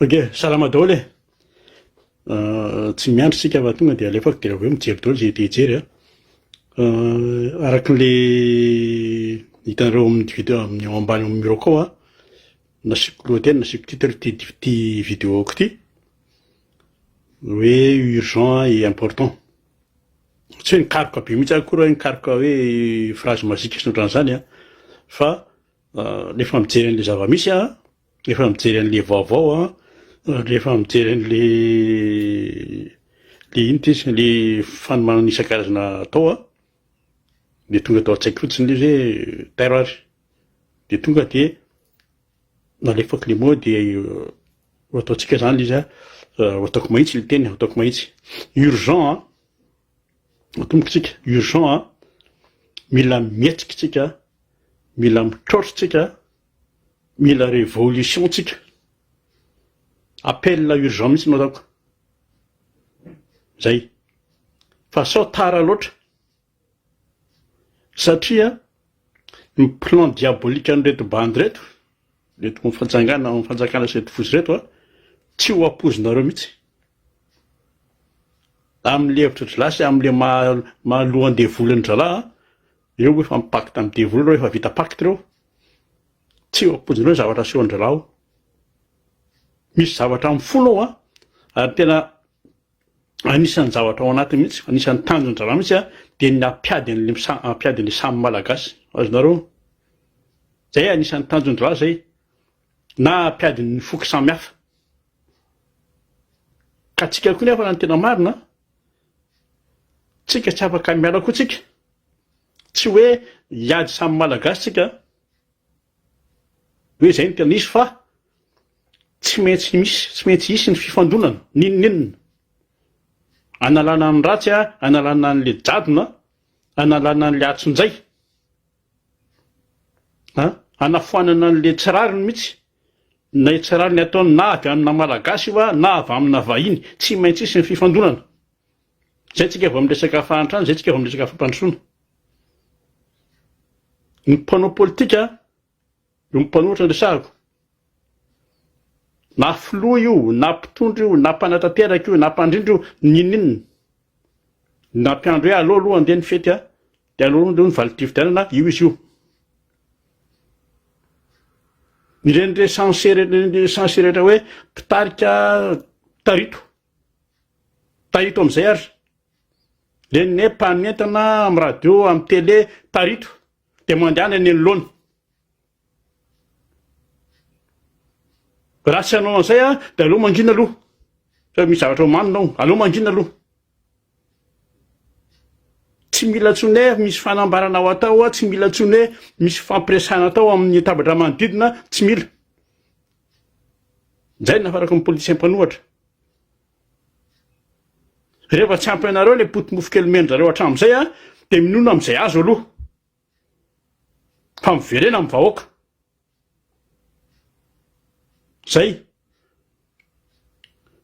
Ok, salama daholo e. Tsy miandry sika fa tonga dia alefako dia aveo mijery daholo zay te hijery a. Arakin'le hitanareo amin'ny vidéo amin'ny ao ambany amin'ny mur akao a, nasiko lohateny nasiko titre ty vidéo ko ty hoe urgent et important. Tsy hoe nikaroka be mihitsy akory hoe nikaroka hoe phrase magique sy ohatran'izany a, fa rehefa mijery an'le zava-misy a, rehefa mijery an'le vaovao a, rehefa mijery an'le ino ty izy, le fanomanana isan-karazana atao a, de tonga atao an-tsaiko fotsiny le izy hoe terroir, de tonga de nalefako le mot de ho ataontsika zany le izy a, ho ataoko mahitsy le teny, ho ataoko mahitsy. Urgent a, tomboka tsika, urgent a, mila mihetsiky tsika, mila mitrotro tsika, mila révolution tsika. Appel urgent mihitsy no ataoko. Zay. Fa sao tara loatra. Satria ny plan diabolique an'ireto bandy reto, reto fanjakana sy reto fosy reto a, tsy ho ampozinareo mihitsy. Amin'ny hevitra drisy, amin'le mahalohan devolany zalahy, eo hoe fa mipacte amin'ny devoly reo, efa vita pacte reo, tsy ho ampozinareo zavatra asehon-dralahy. Misy zavatra mifono ao a, ary tena anisan'ny zavatra ao anatiny mihitsy, anisan'ny tanjon-dralahy mihitsy a, de ny ampiadin'le samy malagasy. Azonareo? Zay anisan'ny tanjon-dralahy zay, na ampiadin'ny foky samy hafa. Ka tsika koa nefa ny tena marina, tsika tsy afaka miala koa tsika. Tsy hoe hiady samy malagasy tsika, hoe zay ny tena isy fa tsy maintsy hisy ny fifandonana, ninonninona. Analana ny ratsy a, analana an'le jadona, analana an'le atson-jay, anafoanana an'le tsirariny mihitsy, na tsirariny ataony na avy amina malagasy io a, na avy amina vahiny, tsy maintsy hisy ny fifandonana. Zay tsika vao miresaka fahantrana, zay tsika vao miresaka fampandrosoana. Ny mpanao politika, io mpanohitra ny resahako, na filoha io, na mpitondra io, na mpanatanteraka io, na mpandrindra io, ninonninona. Na mpiandro hoe allo aloha andeha ny fety a, de allo aloha ny valitivy-dianana, io izy io. Ireny sensé rehetra hoe mpitarika tarito amizay ary. Reny ne mpanentana amin'ny radio, amin'ny télé, tarito, de mandehana eny anoloana. Raha tsy hanao an'izay a, de aloha mangina aloha. Fa misy zavatra omaninao, aloha mangina aloha. Tsy mila tsony hoe misy fanambarana ao atao, tsy mila tsony hoe misy fampiresana atao amin'ny tabatra manodidina, tsy mila. Zay nafarako ny politicien mpanohatra. Rehefa tsy ampy anareo le potimofo kely mendrareo hatramin'izay a, de minono amin'izay azo aloha. Fa miverena amin'ny vahoaka.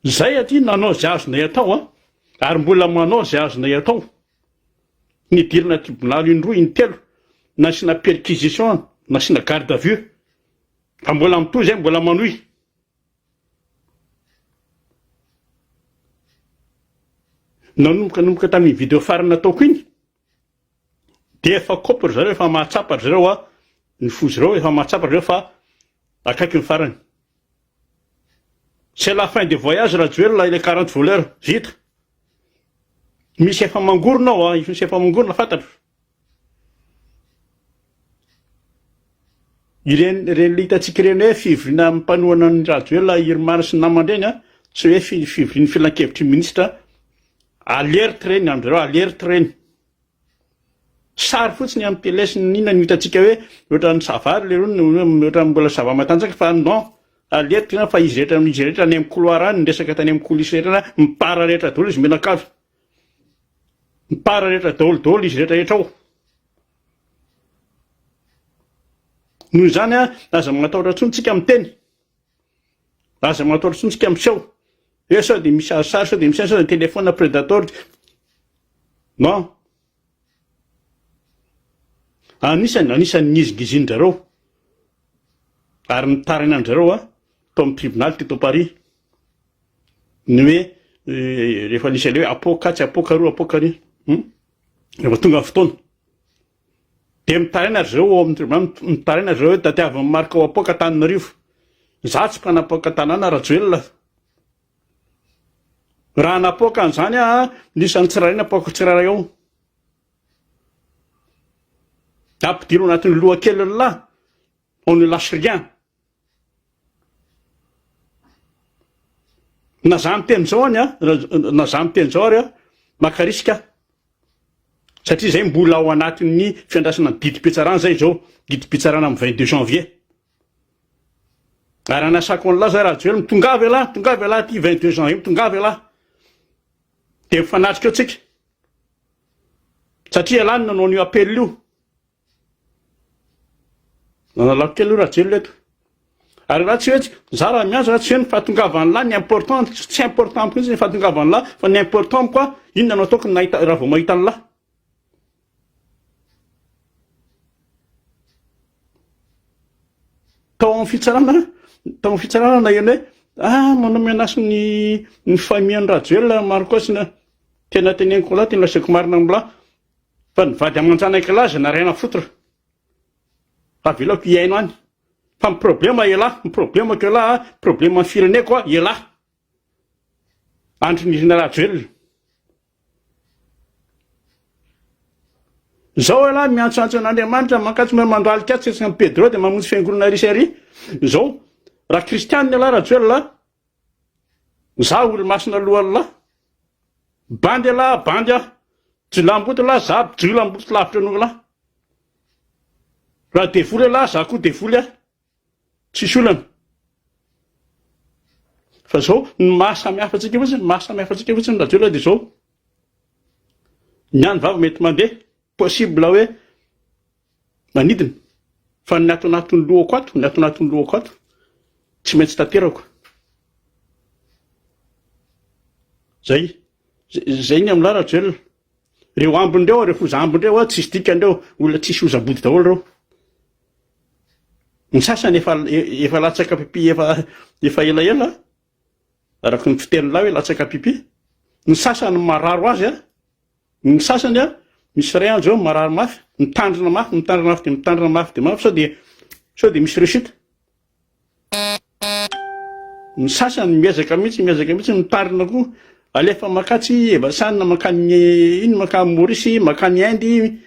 Zay aty nanao zay azonay atao a, ary mbola manao zay azonay atao. Nidirina tribonaly indroa, intelo, nasina perquisition, nasina garde à vue. Fa mbola mitohy zay, mbola manohy. Nanomboka tamin'ny vidéo farany nataoko iny, de efa kopy zareo, efa mahatsapa zareo a, ny fozy reo efa mahatsapa zareo fa akaiky ny farany. C'est la fin des voyages raha joelona ile 40 voleurs, vita. Misy efa mangorona ao, misy efa mangorona fantatro. Ireny le hitatsika ireny hoe fivoriana mipanohana ny radioela Irmana sy ny namany reny a, tsy hoe fivorian'ny filan-kevitry ministra. Alerte reny andreo, alerte reny. Sary fotsiny amin'ny télé sy ninona no hitatsika hoe ohatran'ny savary le rony, ohatran'ny mbola zava-matanjaka fa non. Alerte na fa izy rehetra any amin'ny couloir any, resaka tany amin'ny coulisse rehetra na mipara rehetra daholo izy menakavy. Mipara rehetra daholo izy rehetra ao. Noho izany a, aza matahotra tsony tsika amin'ny teny. Aza matahotra tsony tsika miseho. Hoe sao de misy sary, sao de misy sao de téléphone prédateur. Non. Anisany nizingizin-drareo. Ary nitarina an-drareo a, tao amin'ny tribunal teto Paris. ny hoe rehefa nisy le hoe apoka tsy apoka roa apoka ny rehefa tonga fotoana de mitaraina ry zao mitaraina ry zao hoe tatiavan'ny marika ao apoka Antananarivo za tsy mpanapoka tanàna Rajoelina raha napoka an'izany nisany tsiraray apoka tsiraray ao ampidiro anatin'ny lohakely lahy on ne lâche rien na za miteny zao any na za miteny zao ary makarisika satria zay mbola ao anatin'ny fiandrasana ny didim-pitsarana zay zao didim-pitsarana amin'ny 22 janvier ary anasako an'lahy za Rajoelina tongavy alahy ty 22 janvier tongavy alahy de mifanatrika eo tsika satria alany nanao an'io appel io nanalako kely io Rajoelina eto ary raha tsy hoe za raha miazo raha tsy hoe ny fahatongavany lahy ny important tsy important mihitsy ny fahatongavany lahy fa ny important koa inona no ataoko nahita raha vao mahita ny lahy tao amin'ny fitsarana na eny hoe manome anasy ny famille Rajoelina marikosina tena teneniko lahy tena laseko marina am'lahy fa nivady aman-janaka laza na raina fotora avelako iaino any fa problema elahy problema ko lahy problema ny fireneko elahy andrinirina Rajoelina zao elahy miantsantso an'Andriamanitra mankatso mandalika tsetsika amin'ny Pedro de mamonjy fiangonana risy ary zao raha kristianina elahy Rajoelina za olo-masina alohan'ny lahy bandy elahy bandy jilamboto lahy za jilamboto lavitra an'olo lahy raha devoly elahy za koa devoly tsisy olana fa zao ny mahasamihafatsika fotsiny Rajoelina de zao ny any vava mety mandeha possible hoe manidina fa ny atonatin'ny lohako ato tsy maintsy tanterako zay ny am'lahy Rajoelina reo ambindreo reo foza ambindreo tsisy dikandreo olona tsisy ozabody daholo reo ny sasany efa latsaka pipi efa elaela araky ny fiteny lahy hoe latsaka pipi ny sasany mararo azy ny sasany misy ray andro mararo mafy mitandrina mafy de mafy sao de misy resita ny sasany miezaka mihitsy mitandrina koa alefa makatsy ebasanina makany iny makany Maurice makany Inde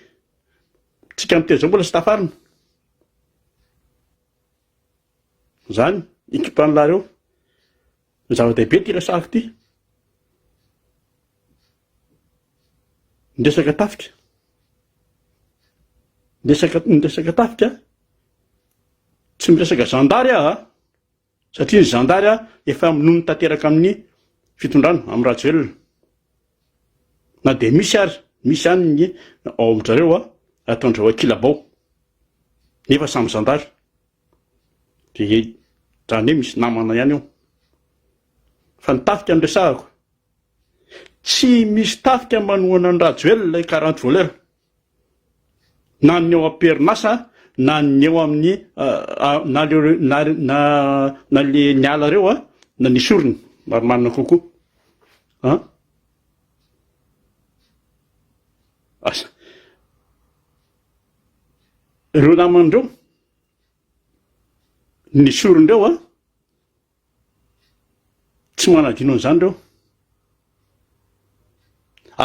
tsika miteny zao mbola sy tafarina zany ekipan'lahy reo zava-dehibe ty resahako ty ndresaka tafika tsy miresaka zandary satria ny zandary efa minony tanteraka amin'ny fitondrano amin'ny Rajoelina na de misy any ny ao amin'zareo ataondrao akilabao nefa samy zandary de zany hoe misy namana ihany eo fa ny tafika andresahako tsy misy tafika manohana ny Rajoelina 40 voleur na ny eo am-perinasa na ny eo amin'ny na le niala reo na ny sorony marimarina kokoa ireo namandreo ny sorondreo tsy manadino an'izany reo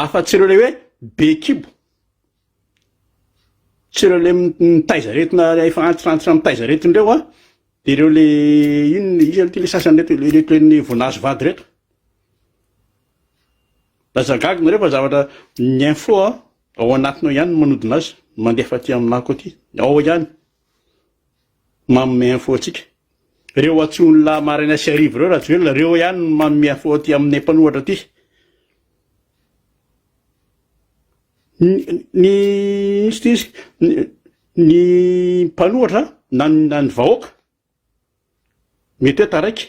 afa-tsy ireo le hoe bekibo tsy ireo le mitaizaretina efa antitra mitaizaretin'ireo de ireo le inona ty le sasany reto ny vonazo vady reto lazagagina reo fa zavatra ny info ao anatinao ihany manodina azy mandefa ty aminako aty ao ihany manome info atsika reo atsony la maraina sy arivo reo Rajoelina reo ihany manome info aty amin'ny mpanohatra aty ny mpanohatra na ny vahoaka mety hoe taraiky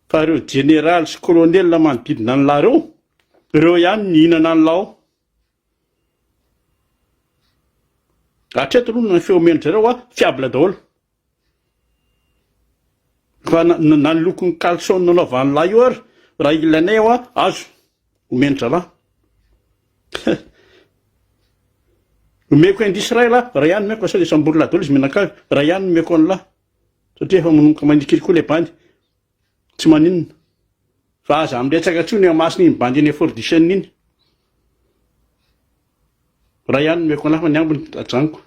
fa reo général sy colonel manodidina ny lahy reo ihany ny hinana ny lao atreto aloha ny feomendry zareo fiabla daholo fa na ny lokon'ny caleçon nanaovany lahy io ary raha ilainay eo azo omeny zalahy omeko ind'Israël raha ihany meko sao sambory lahy daholo izy menakavy raha ihany meko an'lahy satria efa manomboka manikirikoa le bandy tsy maninona fa aza amiletsaka tsony masiny iny bandy eny Fordisen iny raha ihany meko an'lahy fa ny ambiny ajanoko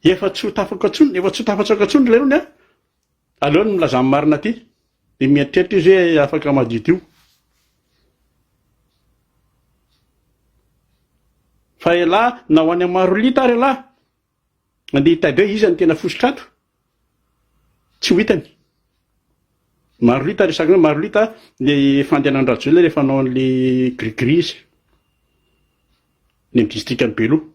efa tsy ho tafaka tsony efa tsy ho tafatsaka tsony le rony aleony milaza amin'ny marina aty dia mieritreritra izy hoe afaka madito io fa lahy na ho any Marolita ary lahy mandeha hitady hoe iza ny tena fosi-trato tsy ho hitany Marolita resaka hoe Marolita le fandehanan-drajo le rehefa hanao an'le grigri izy ny amin'ny distrikany Beloa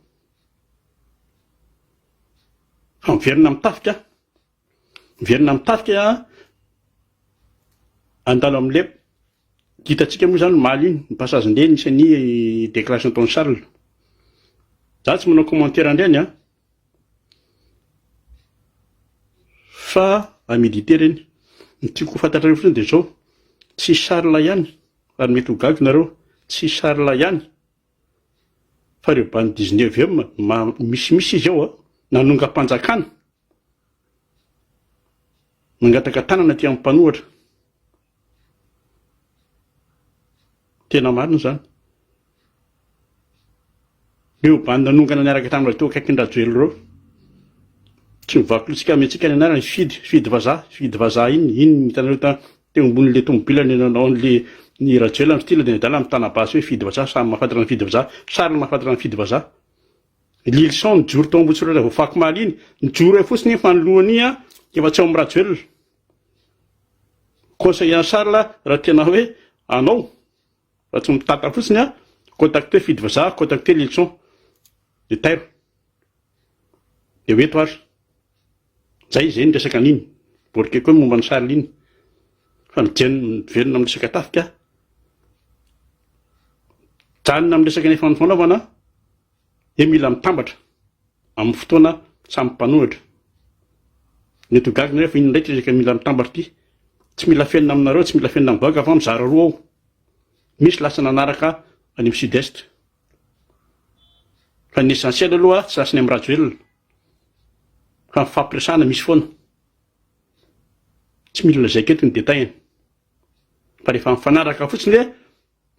fa miverina mitafika andalo amin'le hitantsika moa zany maly iny ny passage-nde nisan'ny déclaration taon'ny Charles za tsy manao commentaire andreny fa amidité reny ny tiako ho fantatrareo fotsiny dia zao tsy Charles ihany ary mety ho gago nareo tsy Charles ihany fa reo bany 19e misimisy izy ao nanonga-panjakana mangataka tanana ty amin'ny mpanohatra tena marina zany reo bany nanongana niaraka tamin'ny teo akaikin-drajoely reo tsy mivaky loatsika ametsika ny anarany fidy vazaha iny hitanareo teo ambonin'le tomobila ny nanao an'le ny rajoely amin'ny style dia dala mitana-basy hoe fidy vazaha samy mahafantatra ny fidy vazaha sary ny mahafantatra ny fidy vazaha l'ilson nijoro tao ambotsoratra voafaky maly iny nijoro e fotsiny fa nylohany efa tsy ao amin'ny rajoely conseil en Charles raha tena hoe anao raha tsy mitata fotsiny contacter fidy vazaha contacter l'ilson de tairo de hoe to ary zay ny resaka an'iny borike koa momba ny Charles iny fa miverina amin'ny resaka tafika janona amin'ny resaka nefa ny fanaovana dia mila mitambatra amin'ny fotoana samy mpanohitra ny togagina rehefa iny ndraiky resaka mila mitambatra ity tsy mila fenina aminareo tsy mila fenina mivoaka fa mizara roa ao misy lasa nanaraka any amin'ny sud-est fa ny essentiel aloha tsy lasany amin'ny rajoelina fa mifampiresahana misy foana tsy mila lazaiko eto ny détail fa rehefa mifanaraka fotsiny hoe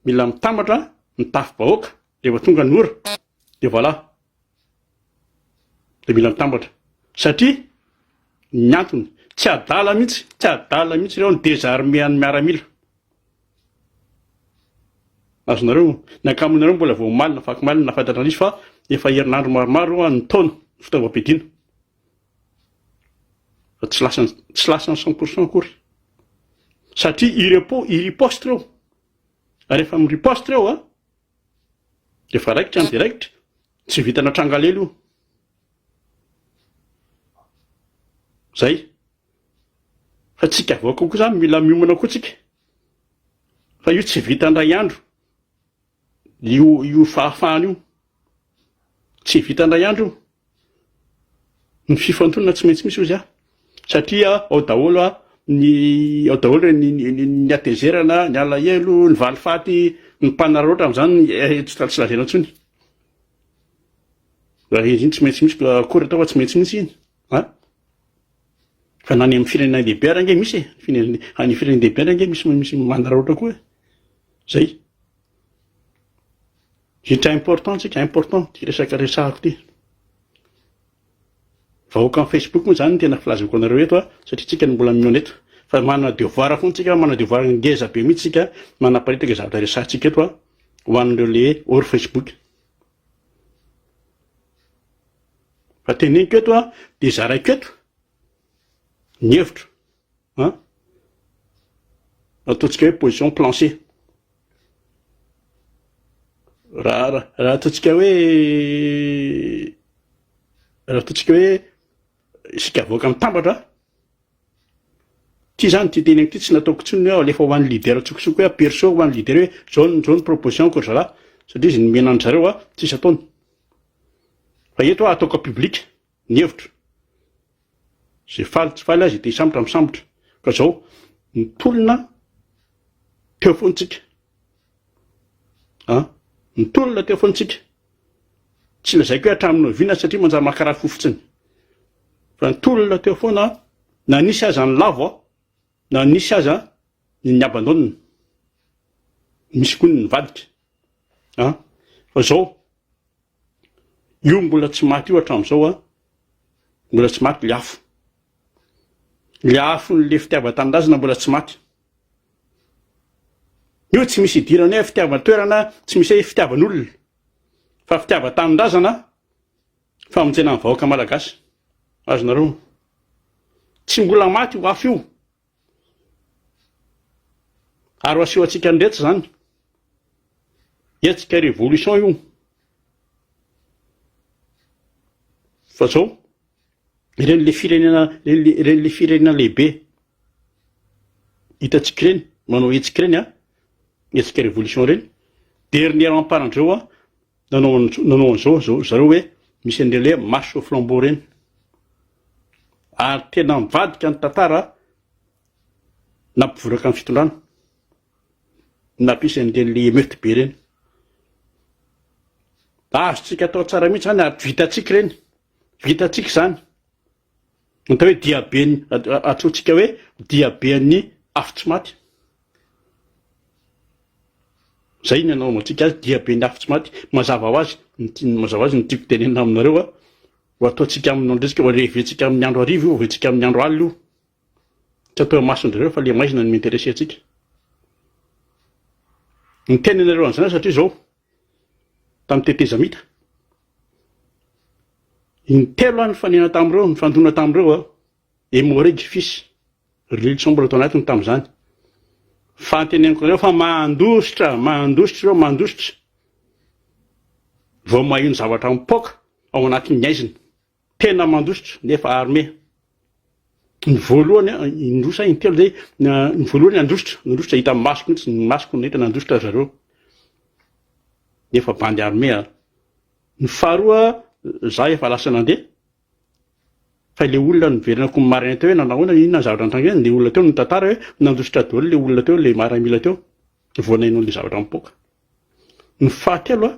mila mitambatra mitafy bahoaka rehefa tonga ny ora dia voilà dia mila mitambatra satria ny antony tsy adala mihitsy reo ny désarmé any miaramila azonareo ny ankamonareo mbola vao maly nafaky maly nafantatra an'izy fa efa herinandro maromaro ny taona fitaovam-piadiana fa tsy lasany 100% akory satria iriposte reo rehefa miriposte reo rehefa raikitra ny directre tsy vitana trangalelo io zay fa tsika avoaka koa zany mila miomana koa tsika fa io tsy vita ndray andro io fahafahana io tsy vita ndray andro io ny fifantonana tsy maintsy misy ozy satria ao daholo ny atezerana ny alahelo ny valifaty ny mpanaratra amin'izany tsy lazena ntsony raha izy iny tsy maintsy misy akory atao fa tsy maintsy misy iny fa nany amin'ny firenena lehibe ara nge misy any firenena lehibe ara nge misy manaratra koa zay hitra important tsika important ty resahako ty vahoaka amin'ny Facebook moa zany tena filazako anareo eto satria tsika ny mbola mihona eto fa manana devoir foana tsika manana devoir ngeza be mihitsy tsika manaparitaka zavatra resahantsika eto ho an'ireo le hors Facebook fa teneniko eto dia zaraiko eto ny hevitro ataontsika hoe position plancher raha ataontsika hoe isika avoaka mitambatra ty zany ty teneniko ty tsy nataoko tsony hoe alefa ho an'ny leader tsokotsoko hoe perso ho an'ny leader hoe zao ny proposition kory zalahy satria izy nomenany zareo tsisy ataony fa eto ataoko public ny hevitro zay faly tsy faly azy de sambotra misambotra ka zao mitolona teo foantsika mitolona teo foantsika tsy lazaiko hoe hatramin'ny oviana satria manjary makarary fofotsiny fa mitolona teo foana na nisy aza ny lavo na nisy aza ny abandonina misy koa ny vadika fa zao io mbola tsy maty io hatramin'izao mbola tsy maty le afo le fitiavan-tanindrazana mbola tsy maty io tsy misy idirana hoe fitiavan-toerana tsy misy hoe fitiavan'olona fa fitiavan-tanindrazana famonjena amin'ny vahoaka malagasy azonareo tsy mbola maty io afo io ary aseho antsika ndretsy zany etsika révolution io fa zao ireny le firenena lehibe hitatsika ireny manao etsika ireny etsika révolution reny dernier emparandreo nanao an'izao zareo hoe misy an'ireny hoe marche au flambeau reny ary tena mivadika ny tantara nampivoraka amin'ny fitondrana nampisy an'ireny le meurtre be reny azotsika atao tsara mihitsy zany ary vitatsika zany atao hoe diabeny atsotsika hoe diaben'ny afo tsy maty zay ny anao antsika azy diaben'ny afo tsy maty mazava ho azy ny tiako tenenina aminareo ho ataotsika amin'ny andresika ho reheventsika amin'ny andro arivo io hoventsika amin'ny andro alina io tsy atao masondrareo fa le maizina ny m'intéresser atsika ny tenenareo an'izany satria zao tamin'ny teteza mita intelo any fanena tamin'ireo ny fandona tamin'ireo hémorragie fils religion mbola tao anatiny tamin'izany fanteneniko reo fa mandositra vao mahino zavatra mipoka ao anatin'ny aizina tena mandositra nefa armé ny voalohany indrosa intelo zay ny voalohany andositra hita masoko mihitsy ny masoko neta nandositra zareo nefa bandy armé ny faharoa za efa lasa nandeha fa le olona niverina marina teo hoe nanahoana inona zavatra nitrangena le olona teo ny tantara hoe nandositra daholo le olona teo le maramila teo voanainao le zavatra mipoka ny fahatelo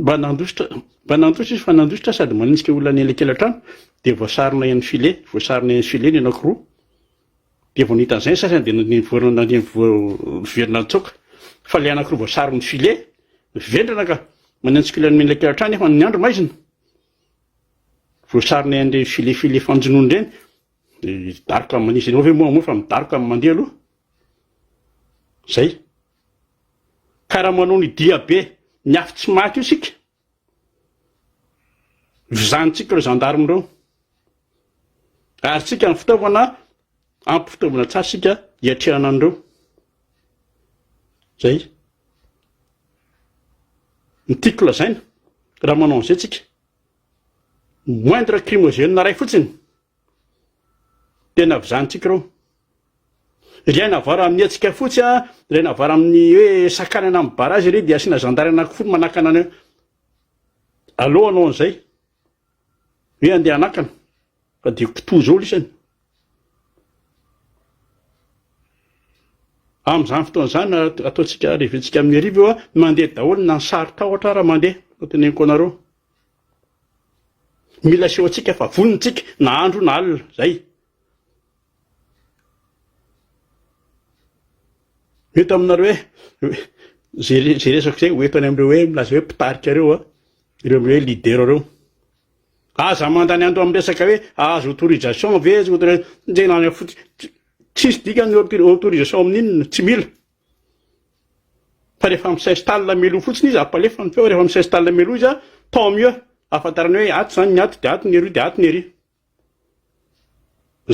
mba nandositra izy fa nandositra sady manintsika olona nyelakelatrano de voasarina eny file ny anankiroa de vao nita an'izay sasany de verina tsoka fa le anankiroa voasariny file vendrana ka manintsika olona nyelakelatrano efa ny andro maizina voasarina eny file fanjonony reny daroka manisy anao ve moa fa midaroka mandeha aloha zay karaha manao ny diabe ny afo tsy maty io sika vizantsika ireo gendarme reo ary tsika ny fitaovana ampy fitaovana tsara sika hiatrehana an'ireo zay ny tiako lazaina raha manao an'izay tsika moindre crimogène na ray fotsiny tena vizantsika reo ray navara amin'ny atsika fotsy ray navara amin'ny hoe sakanana amin'ny barazy ry de asiana zandary anankifolo manakana any aloha anao an'izay hoe andeha anakana fa de kotoa zao lisany amin'izany fotoan'izany ataotsika reheventsika amin'ny arivo eo mandeha daholo na ny sary tahotra raha mandeha teneniko anareo mila seho atsika fa vonintsika na andro na alina zay eto aminareo hoe zay resako zay hoeto any amreo hoe milaza hoe mpitarika reo ireo hoe leader reo aza mandany andro amin'ny resaka hoe azo autorisation ve nje nany fotsy tsisy dika ny autorisation amin'inona tsy mila fa rehefa misestalina melo fotsiny izy apalefa ny feo rehefa misestalina melo izy tant mieux afantarany hoe ato zany ny ato de ato ny ery de ato ny ery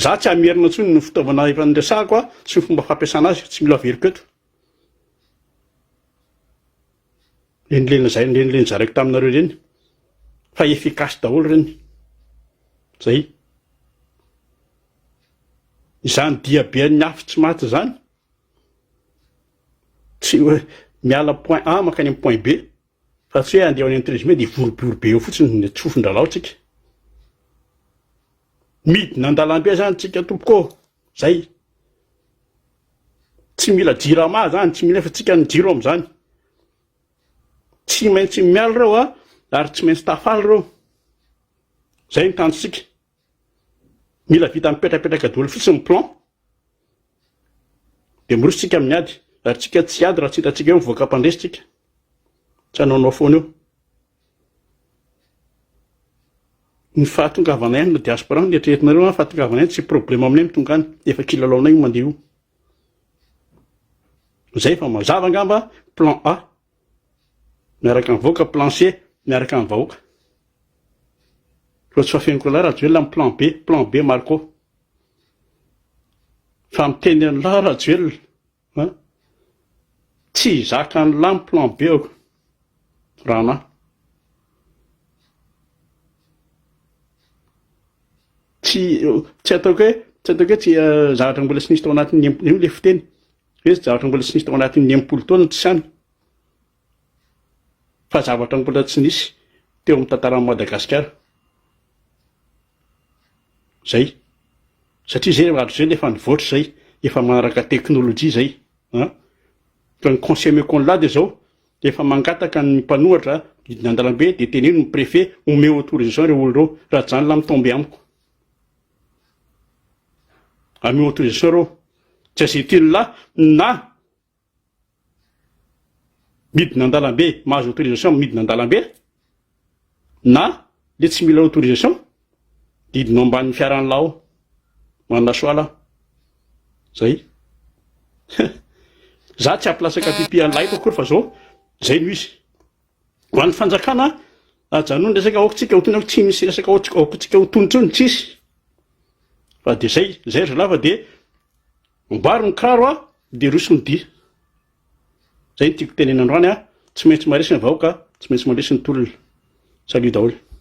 za tsy amerina ntsony ny fitaovana efa niresahako sy ny fomba fampiasana azy tsy mila veriko eto renileny zareko taminareo reny fa efficace daholo reny zay izany diaben'ny afo tsy maty zany tsy hoe miala point A makany amin'ny point B fa tsy hoe andeha any amin'ny trésime de voroborobe eo fotsiny ny tsofon-dralao tsika midina an-dalambe zany tsika tompoko zay tsy mila jirama zany tsy mila fa tsika ny jiro am'zany tsy maintsy miala reo ary tsy maintsy tafaly reo zay ny tanjonsika mila vita mipetrapetraka daholo fotsiny ny plan de mirositsika amin'ny ady ary tsika tsy ady raha tsy hitatsika eo mivoaka mpandresitsika tsy hanaonao foana eo ny fahatongavanay any na diaspora ny eritreretinareo a fahatongavanay tsy problème aminay mitonga any efa kilalaonay mandeha io zay fa mazava angamba plan A miaraka mivoaka plan C miaraka amin'ny vahoaka fa tsy fafeniko lahy Rajoelina amin'ny plan B Marco fa miteny any lahy Rajoelina tsy zaka ny lahy plan B aho raha na tsy ataoko hoe tsy zavatra mbola tsy nisy tao anatin'ny io le fiteny hoe zavatra mbola tsy nisy tao anatin'ny 80 taona tsy sany fa zavatra mbola tsy nisy teo amin'ny tantaran'i Madagasikara zay satria zay Rajoelina efa nivoatra zay efa manaraka teknôlôjia zay fa ny conseil méconlade zao efa mangataka ny mpanohatra midina an-dalambe de teneno ny préfet omeo autorisation reo olo reo raha zany la mitombe amiko ameo autorisation reo tsy azay teny la na midina an-dalambe mahazo autorisation midina an-dalambe na le tsy mila autorisation didinao ambanin'ny fiaran'ny lao manana soala zay za tsy ampilasaka pipi an'laiko akory fa zao zay no izy ho an'ny fanjakana ajanony resaka aokotsika hotonako tsy misy resaka aokotsika hotonontsony tsisy fa de zay ry lava de mboary ny kiraro de roso ny dia zay ny tiako tenena androany tsy maintsy maresy ny vahoaka tsy maintsy mandresy ny tolona salut daholo